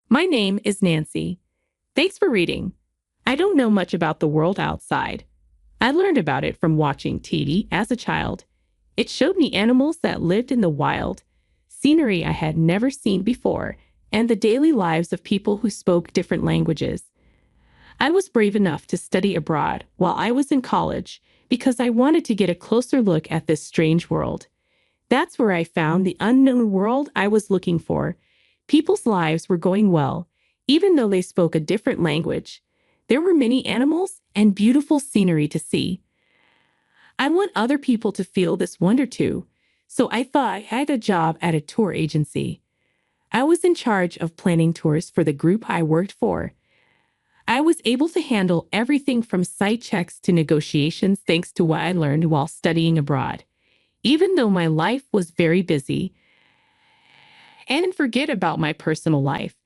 My name is Nancy. Thanks for reading. I don't know much about the world outside. I learned about it from watching TV as a child. It showed me animals that lived in the wild, scenery I had never seen before, and the daily lives of people who spoke different languages. I was brave enough to study abroad while I was in college because I wanted to get a closer look at this strange world. That's where I found the unknown world I was looking for. People's lives were going well, even though they spoke a different language. There were many animals and beautiful scenery to see. I want other people to feel this wonder too, so I thought I had a job at a tour agency. I was in charge of planning tours for the group I worked for. I was able to handle everything from site checks to negotiations thanks to what I learned while studying abroad. Even though my life was very busy, and forget about my personal life.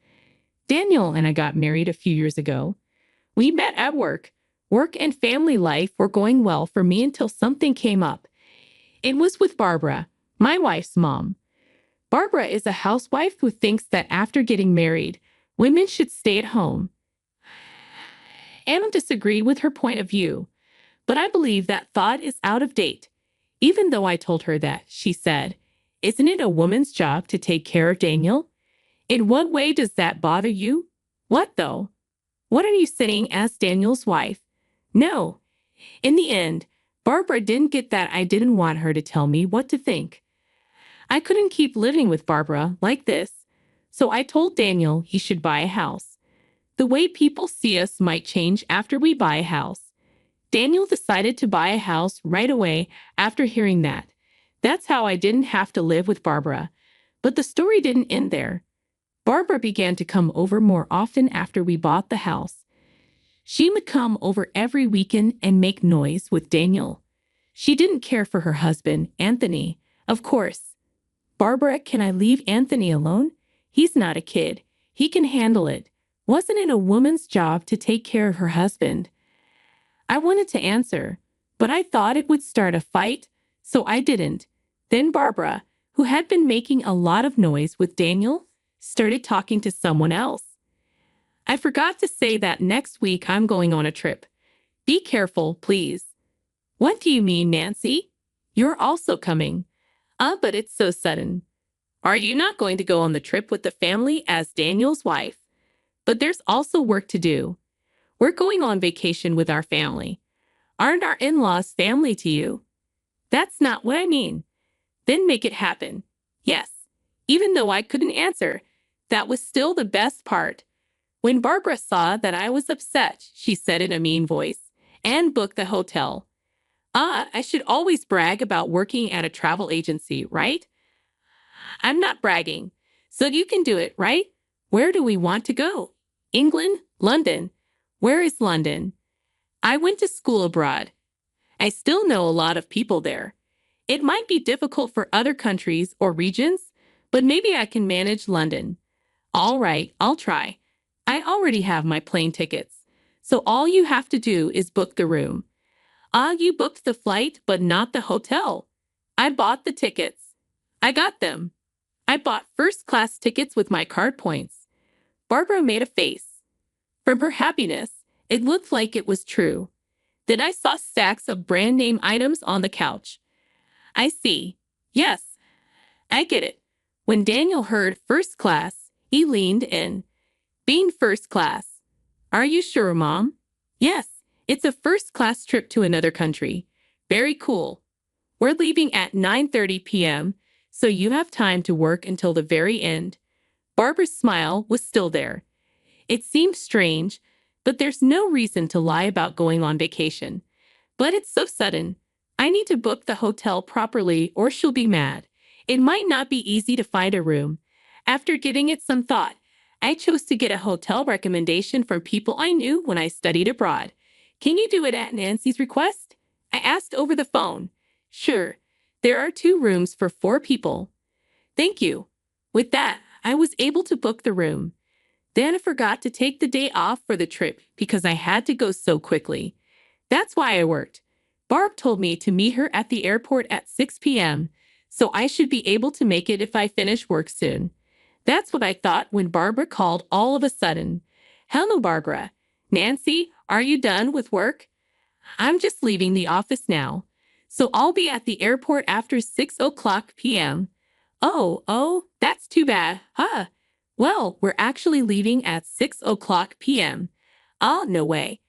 Daniel and I got married a few years ago. We met at work. Work and family life were going well for me until something came up. It was with Barbara, my wife's mom. Barbara is a housewife who thinks that after getting married, women should stay at home. I don't disagree with her point of view, but I believe that thought is out of date. Even though I told her that, she said, "Isn't it a woman's job to take care of Daniel? In what way does that bother you?" "What though? What are you saying as Daniel's wife?" "No." In the end, Barbara didn't get that I didn't want her to tell me what to think. I couldn't keep living with Barbara like this, so I told Daniel he should buy a house. The way people see us might change after we buy a house. Daniel decided to buy a house right away after hearing that. That's how I didn't have to live with Barbara. But the story didn't end there. Barbara began to come over more often after we bought the house. She would come over every weekend and make noise with Daniel. She didn't care for her husband, Anthony, of course. "Barbara, can I leave Anthony alone? He's not a kid. He can handle it. Wasn't it a woman's job to take care of her husband?" I wanted to answer, but I thought it would start a fight, so I didn't. Then Barbara, who had been making a lot of noise with Daniel, started talking to someone else. I forgot to say that next week I'm going on a trip. Be careful, please. "What do you mean, Nancy? You're also coming." But it's so sudden." "Are you not going to go on the trip with the family as Daniel's wife?" "But there's also work to do. We're going on vacation with our family." "Aren't our in-laws family to you?" "That's not what I mean." "Then make it happen." Yes. Even though I couldn't answer, that was still the best part. When Barbara saw that I was upset, she said in a mean voice, "And booked the hotel." I should always brag about working at a travel agency, right? I'm not bragging. So you can do it, right? Where do we want to go? England? London? Where is London? I went to school abroad. I still know a lot of people there. It might be difficult for other countries or regions, but maybe I can manage London. All right, I'll try. I already have my plane tickets, so all you have to do is book the room. You booked the flight, but not the hotel. I bought the tickets. I got them. I bought first-class tickets with my card points. Barbara made a face. From her happiness, it looked like it was true. Then I saw stacks of brand-name items on the couch. I see. Yes, I get it. When Daniel heard first class, he leaned in. Being first class. Are you sure, Mom? Yes, it's a first-class trip to another country. Very cool. We're leaving at 9:30 p.m., so you have time to work until the very end. Barbara's smile was still there. It seemed strange, but there's no reason to lie about going on vacation. But it's so sudden. I need to book the hotel properly or she'll be mad. It might not be easy to find a room. After giving it some thought, I chose to get a hotel recommendation from people I knew when I studied abroad. Can you do it at Nancy's request? I asked over the phone. Sure. There are 2 rooms for 4 people. Thank you. With that, I was able to book the room. Then I forgot to take the day off for the trip because I had to go so quickly. That's why I worked. Barb told me to meet her at the airport at 6 p.m., so I should be able to make it if I finish work soon. That's what I thought when Barbara called all of a sudden. Hello, Barbara. Nancy, are you done with work? I'm just leaving the office now, so I'll be at the airport after 6 o'clock p.m. Oh, that's too bad, huh? Well, we're actually leaving at 6 o'clock p.m. Oh, no way.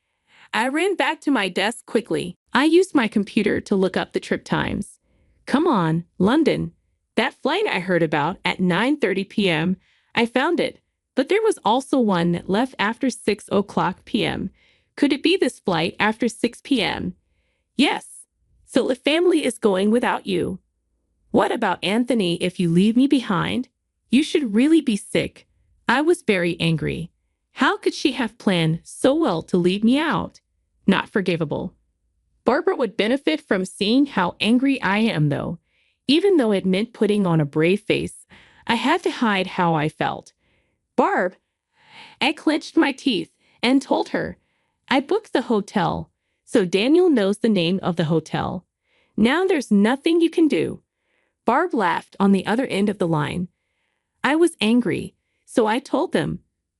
I ran back to my desk quickly. I used my computer to look up the trip times. Come on, London. That flight I heard about at 9:30 p.m., I found it. But there was also one that left after 6 o'clock p.m. Could it be this flight after 6 p.m.? Yes. So the family is going without you. What about Anthony if you leave me behind? You should really be sick. I was very angry. How could she have planned so well to leave me out? Not forgivable. Barbara would benefit from seeing how angry I am, though. Even though it meant putting on a brave face, I had to hide how I felt. Barb, I clenched my teeth and told her. I booked the hotel, so Daniel knows the name of the hotel. Now there's nothing you can do. Barb laughed on the other end of the line. I was angry, so I told them,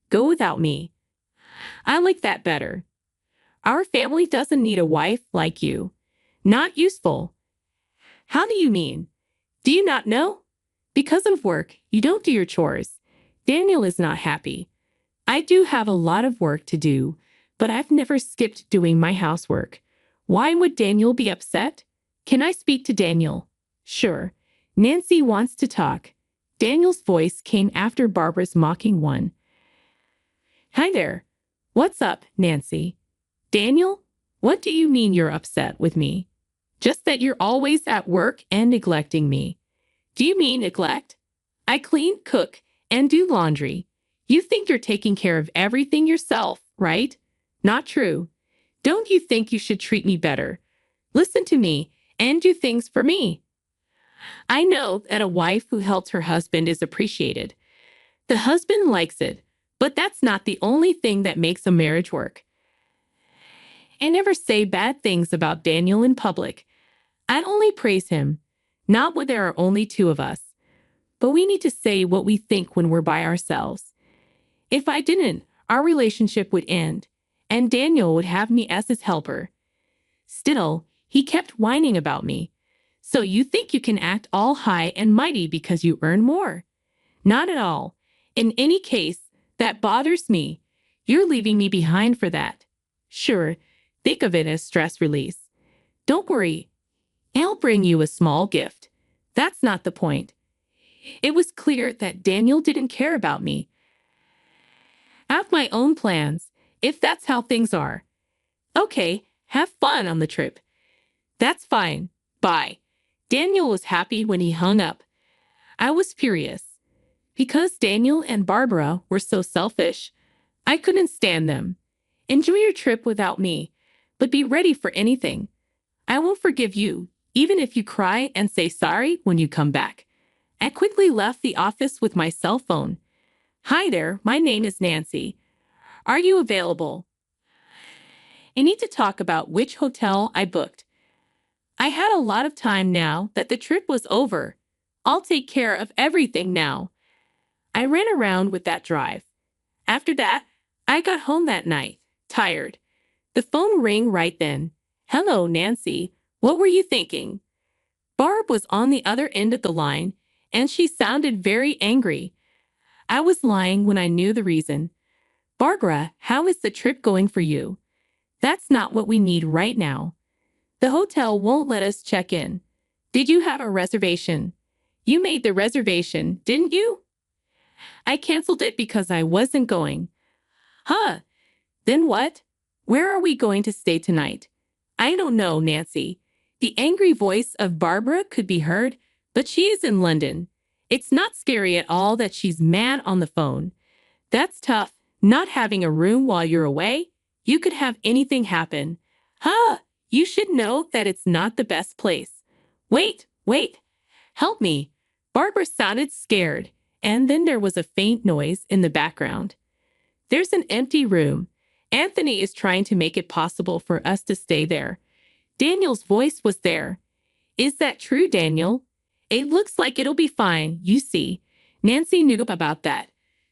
go without me. I like that better. Our family doesn't need a wife like you. Not useful. How do you mean? Do you not know? Because of work, you don't do your chores. Daniel is not happy. I do have a lot of work to do, but I've never skipped doing my housework. Why would Daniel be upset? Can I speak to Daniel? Sure. Nancy wants to talk. Daniel's voice came after Barbara's mocking one. Hi there. What's up, Nancy? Daniel, what do you mean you're upset with me? Just that you're always at work and neglecting me. Do you mean neglect? I clean, cook, and do laundry. You think you're taking care of everything yourself, right? Not true. Don't you think you should treat me better? Listen to me and do things for me. I know that a wife who helps her husband is appreciated. The husband likes it, but that's not the only thing that makes a marriage work. I never say bad things about Daniel in public. I'd only praise him, not when there are only two of us. But we need to say what we think when we're by ourselves. If I didn't, our relationship would end, and Daniel would have me as his helper. Still, he kept whining about me. So you think you can act all high and mighty because you earn more? Not at all. In any case, that bothers me. You're leaving me behind for that. Sure, think of it as stress release. Don't worry. I'll bring you a small gift. That's not the point. It was clear that Daniel didn't care about me. I have my own plans, if that's how things are. Okay, have fun on the trip. That's fine. Bye. Daniel was happy when he hung up. I was furious. Because Daniel and Barbara were so selfish, I couldn't stand them. Enjoy your trip without me, but be ready for anything. I won't forgive you, even if you cry and say sorry when you come back. I quickly left the office with my cell phone. Hi there, my name is Nancy. Are you available? I need to talk about which hotel I booked. I had a lot of time now that the trip was over. I'll take care of everything now. I ran around with that drive. After that, I got home that night, tired. The phone rang right then. Hello, Nancy. What were you thinking? Barb was on the other end of the line, and she sounded very angry. I was lying when I knew the reason. Barbara, how is the trip going for you? That's not what we need right now. The hotel won't let us check in. Did you have a reservation? You made the reservation, didn't you? I canceled it because I wasn't going. Huh? Then what? Where are we going to stay tonight? I don't know, Nancy. The angry voice of Barbara could be heard, but she is in London. It's not scary at all that she's mad on the phone. That's tough, not having a room while you're away. You could have anything happen. Huh? You should know that it's not the best place. Wait. Help me. Barbara sounded scared, and then there was a faint noise in the background. There's an empty room. Anthony is trying to make it possible for us to stay there. Daniel's voice was there. Is that true, Daniel? It looks like it'll be fine, you see. Nancy knew about that.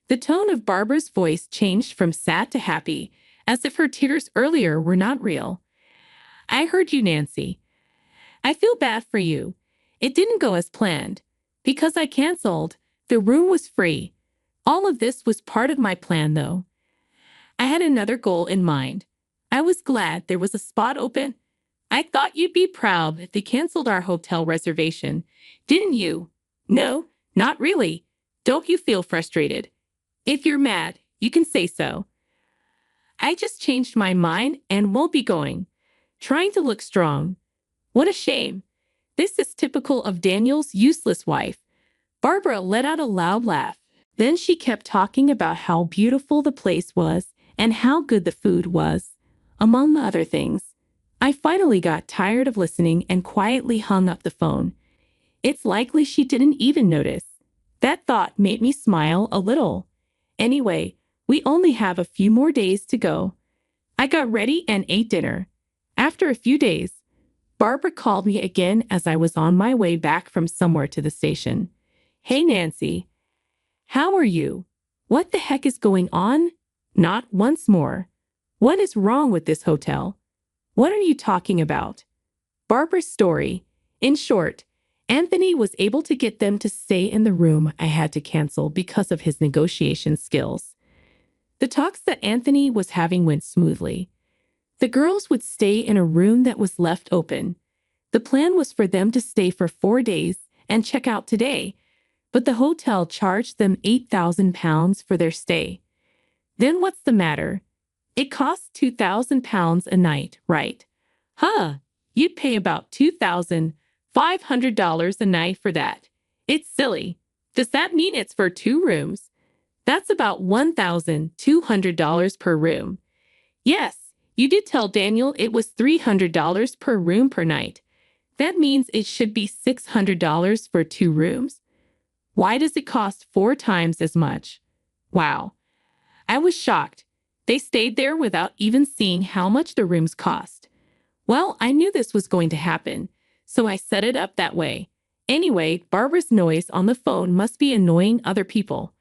The tone of Barbara's voice changed from sad to happy, as if her tears earlier were not real. I heard you, Nancy. I feel bad for you. It didn't go as planned. Because I canceled, the room was free. All of this was part of my plan, though. I had another goal in mind. I was glad there was a spot open. I thought you'd be proud that they canceled our hotel reservation, didn't you? No, not really. Don't you feel frustrated? If you're mad, you can say so. I just changed my mind and won't be going. Trying to look strong. What a shame. This is typical of Daniel's useless wife. Barbara let out a loud laugh. Then she kept talking about how beautiful the place was and how good the food was, among other things. I finally got tired of listening and quietly hung up the phone. It's likely she didn't even notice. That thought made me smile a little. Anyway, we only have a few more days to go. I got ready and ate dinner. After a few days, Barbara called me again as I was on my way back from somewhere to the station. Hey, Nancy. How are you? What the heck is going on? Not once more. What is wrong with this hotel? What are you talking about? Barbara's story. In short, Anthony was able to get them to stay in the room I had to cancel because of his negotiation skills. The talks that Anthony was having went smoothly. The girls would stay in a room that was left open. The plan was for them to stay for 4 days and check out today, but the hotel charged them £8,000 for their stay. Then what's the matter? It costs £2,000 a night, right? Huh, you'd pay about $2,500 a night for that. It's silly. Does that mean it's for 2 rooms? That's about $1,200 per room. Yes, you did tell Daniel it was $300 per room per night. That means it should be $600 for 2 rooms. Why does it cost 4 times as much? Wow. I was shocked. They stayed there without even seeing how much the rooms cost. Well, I knew this was going to happen, so I set it up that way. Anyway, Barbara's noise on the phone must be annoying other people.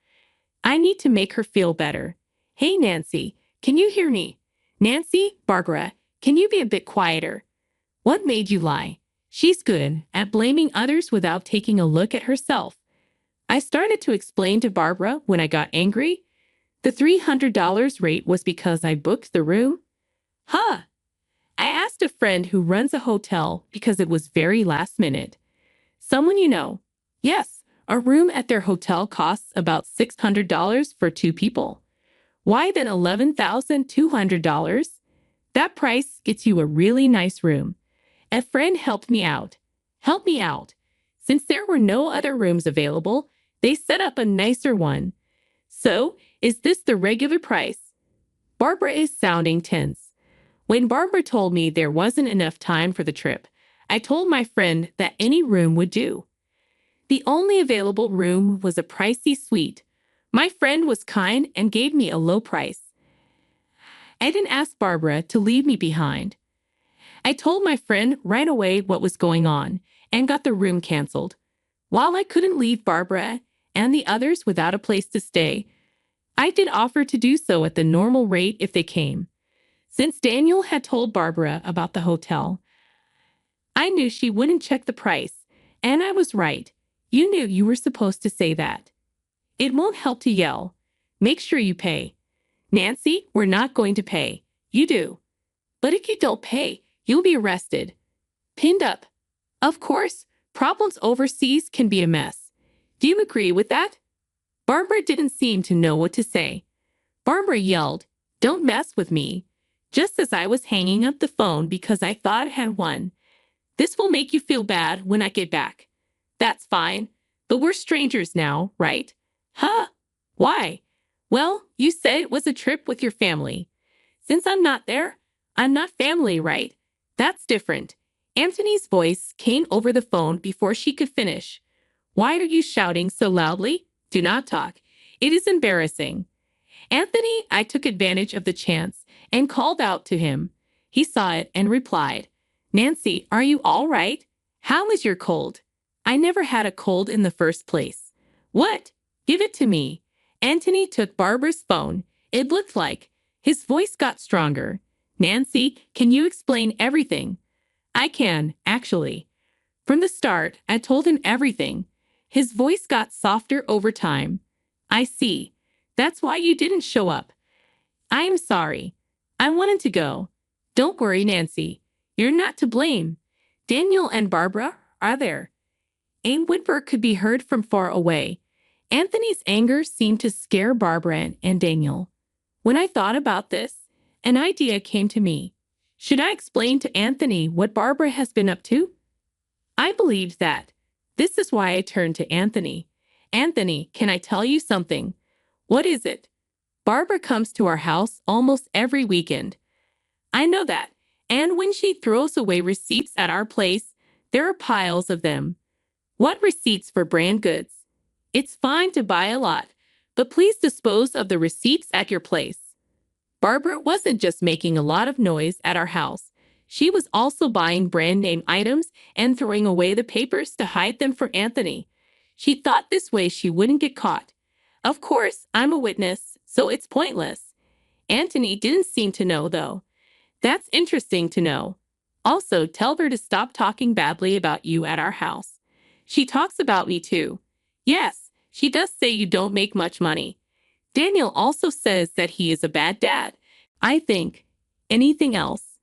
I need to make her feel better. Hey, Nancy, can you hear me? Nancy, Barbara, can you be a bit quieter? What made you lie? She's good at blaming others without taking a look at herself. I started to explain to Barbara when I got angry. The $300 rate was because I booked the room. Huh. I asked a friend who runs a hotel because it was very last minute. Someone you know. Yes, a room at their hotel costs about $600 for 2 people. Why then $11,200? That price gets you a really nice room. A friend helped me out. Help me out. Since there were no other rooms available, they set up a nicer one. So, is this the regular price? Barbara is sounding tense. When Barbara told me there wasn't enough time for the trip, I told my friend that any room would do. The only available room was a pricey suite. My friend was kind and gave me a low price. I didn't ask Barbara to leave me behind. I told my friend right away what was going on and got the room canceled. While I couldn't leave Barbara and the others without a place to stay, I did offer to do so at the normal rate if they came. Since Daniel had told Barbara about the hotel, I knew she wouldn't check the price, and I was right. You knew you were supposed to say that. It won't help to yell. Make sure you pay. Nancy, we're not going to pay. You do. But if you don't pay, you'll be arrested. Pinned up. Of course, problems overseas can be a mess. Do you agree with that? Barbara didn't seem to know what to say. Barbara yelled, "Don't mess with me," just as I was hanging up the phone because I thought I had won. This will make you feel bad when I get back. That's fine, but we're strangers now, right? Huh? Why? Well, you said it was a trip with your family. Since I'm not there, I'm not family, right? That's different. Anthony's voice came over the phone before she could finish. Why are you shouting so loudly? Do not talk. It is embarrassing. Anthony, I took advantage of the chance and called out to him. He saw it and replied, Nancy, are you all right? How is your cold? I never had a cold in the first place. What? Give it to me. Anthony took Barbara's phone. It looked like. His voice got stronger. Nancy, can you explain everything? I can, actually. From the start, I told him everything. His voice got softer over time. I see. That's why you didn't show up. I am sorry. I wanted to go. Don't worry, Nancy. You're not to blame. Daniel and Barbara are there. A whimper could be heard from far away. Anthony's anger seemed to scare Barbara and Daniel. When I thought about this, an idea came to me. Should I explain to Anthony what Barbara has been up to? I believed that. This is why I turned to Anthony. Anthony, can I tell you something? What is it? Barbara comes to our house almost every weekend. I know that. And when she throws away receipts at our place, there are piles of them. What receipts for brand goods? It's fine to buy a lot, but please dispose of the receipts at your place. Barbara wasn't just making a lot of noise at our house. She was also buying brand name items and throwing away the papers to hide them for Anthony. She thought this way she wouldn't get caught. Of course, I'm a witness, so it's pointless. Anthony didn't seem to know, though. That's interesting to know. Also, tell her to stop talking badly about you at our house. She talks about me too. Yes, she does say you don't make much money. Daniel also says that he is a bad dad. I think. Anything else?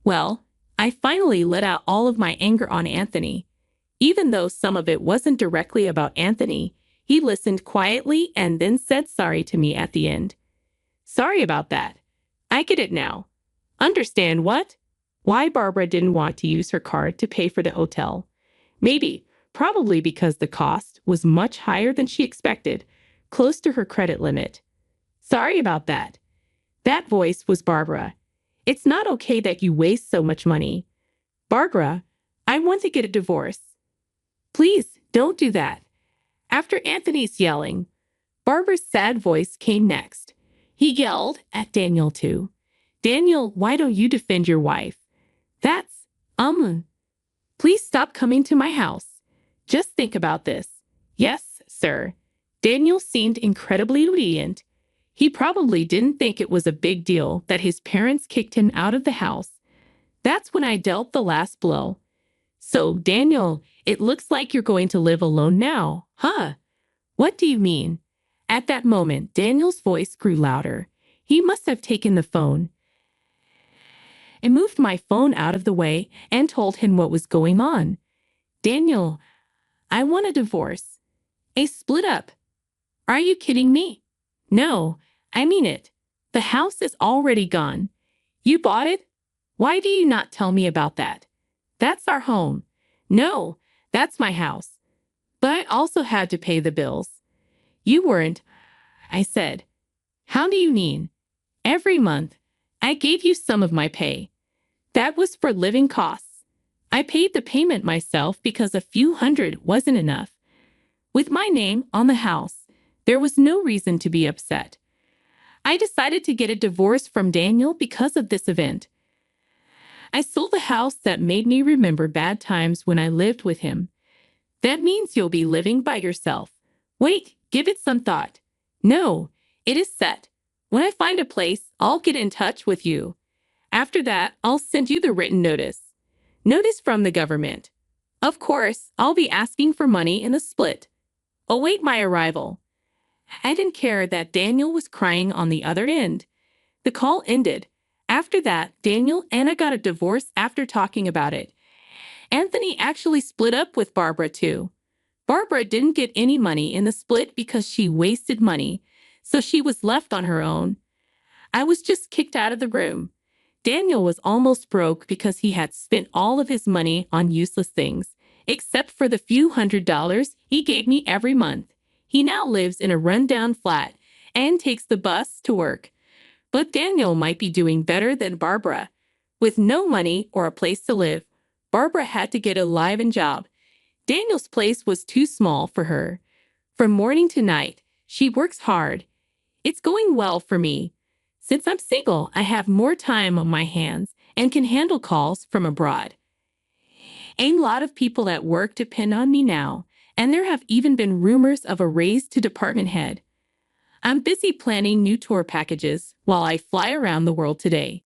Well, I finally let out all of my anger on Anthony. Even though some of it wasn't directly about Anthony, he listened quietly and then said sorry to me at the end. Sorry about that. I get it now. Understand what? Why Barbara didn't want to use her card to pay for the hotel. Maybe, probably because the cost was much higher than she expected, close to her credit limit. Sorry about that. That voice was Barbara. It's not okay that you waste so much money. Barbara, I want to get a divorce. Please, don't do that. After Anthony's yelling, Barbara's sad voice came next. He yelled at Daniel too. Daniel, why don't you defend your wife? That's, please stop coming to my house. Just think about this. Yes, sir. Daniel seemed incredibly obedient. He probably didn't think it was a big deal that his parents kicked him out of the house. That's when I dealt the last blow. So, Daniel, it looks like you're going to live alone now, huh? What do you mean? At that moment, Daniel's voice grew louder. He must have taken the phone. I moved my phone out of the way and told him what was going on. Daniel, I want a divorce. A split up. Are you kidding me? No, I mean it. The house is already gone. You bought it? Why do you not tell me about that? That's our home. No, that's my house. But I also had to pay the bills. You weren't, I said. How do you mean? Every month, I gave you some of my pay. That was for living costs. I paid the payment myself because a few hundred wasn't enough. With my name on the house, there was no reason to be upset. I decided to get a divorce from Daniel because of this event. I sold the house that made me remember bad times when I lived with him. That means you'll be living by yourself. Wait, give it some thought. No, it is set. When I find a place, I'll get in touch with you. After that, I'll send you the written notice. Notice from the government. Of course, I'll be asking for money in a split. Await my arrival. I didn't care that Daniel was crying on the other end. The call ended. After that, Daniel and I got a divorce after talking about it. Anthony actually split up with Barbara too. Barbara didn't get any money in the split because she wasted money, so she was left on her own. I was just kicked out of the room. Daniel was almost broke because he had spent all of his money on useless things, except for the few $100s he gave me every month. He now lives in a rundown flat and takes the bus to work. But Daniel might be doing better than Barbara. With no money or a place to live, Barbara had to get a live-in job. Daniel's place was too small for her. From morning to night, she works hard. It's going well for me. Since I'm single, I have more time on my hands and can handle calls from abroad. A lot of people at work depend on me now, And there have even been rumors of a raise to department head. I'm busy planning new tour packages while I fly around the world today.